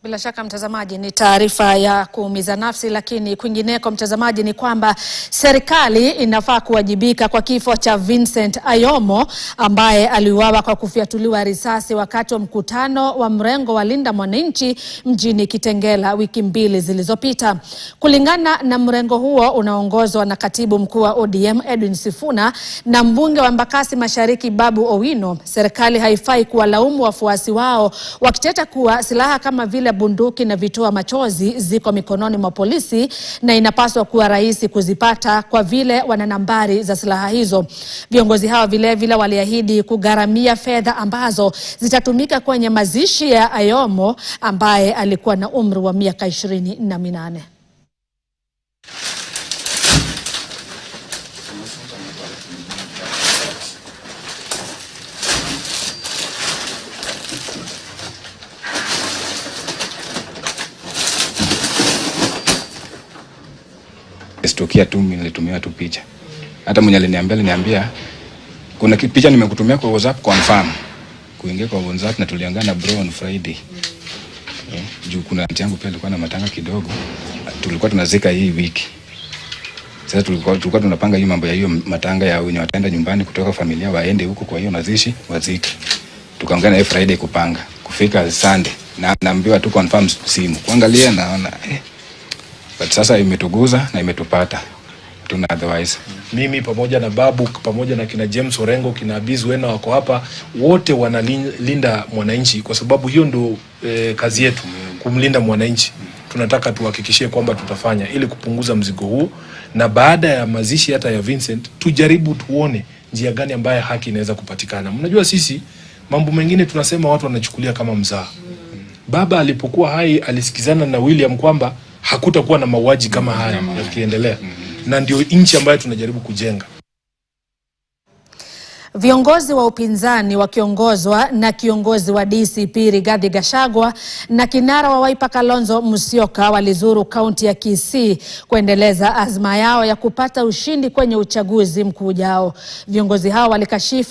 Bila shaka mtazamaji, ni taarifa ya kuumiza nafsi, lakini kwingineko mtazamaji ni kwamba serikali inafaa kuwajibika kwa kifo cha Vincent Ayomo ambaye aliuawa kwa kufyatuliwa risasi wakati wa mkutano wa mrengo wa Linda Mwananchi mjini Kitengela wiki 2 zilizopita. Kulingana na mrengo huo unaongozwa na katibu mkuu wa ODM Edwin Sifuna na mbunge wa Embakasi Mashariki Babu Owino, serikali haifai kuwalaumu wafuasi wao wakiteta kuwa silaha kama vile bunduki na vitoa machozi ziko mikononi mwa polisi na inapaswa kuwa rahisi kuzipata kwa vile wana nambari za silaha hizo. Viongozi hao vile vile waliahidi kugharamia fedha ambazo zitatumika kwenye mazishi ya Ayomo ambaye alikuwa na umri wa miaka 28. Istukia tu nilitumia tu picha. Hata mwenye aliniambia kuna picha nimekutumia kwa WhatsApp confirm. Kuingia kwa WhatsApp na tuliangana bro on Friday. Juu kuna aunti yangu pia alikuwa na matanga kidogo. Tulikuwa tunazika hii wiki. Sasa tulikuwa tunapanga hiyo mambo ya hiyo matanga ya wenye wataenda nyumbani kutoka familia waende huko, kwa hiyo mazishi wazike. Tukaongea na Friday kupanga. Kufika Sunday na naambiwa tu confirm simu. Kuangalia naona but sasa imetuguza na imetupata. Tuna otherwise. Mimi pamoja na Babu, pamoja na kina James Orengo, kina Abiz Wena wako hapa, wote wanalinda mwananchi kwa sababu hiyo ndo kazi yetu, kumlinda mwananchi. Tunataka tuhakikishie kwamba tutafanya ili kupunguza mzigo huu, na baada ya mazishi hata ya Vincent tujaribu tuone njia gani ambaye haki inaweza kupatikana. Mnajua sisi mambo mengine tunasema watu wanachukulia kama mzaha. Baba alipokuwa hai alisikizana na William kwamba hakutakuwa na mauaji kama haya yakiendelea, na ndio nchi ambayo tunajaribu kujenga. Viongozi wa upinzani wakiongozwa na kiongozi wa DCP Rigathi Gachagua na kinara wa Wiper Kalonzo Musyoka walizuru kaunti ya Kisii kuendeleza azma yao ya kupata ushindi kwenye uchaguzi mkuu ujao. Viongozi hao walikashifu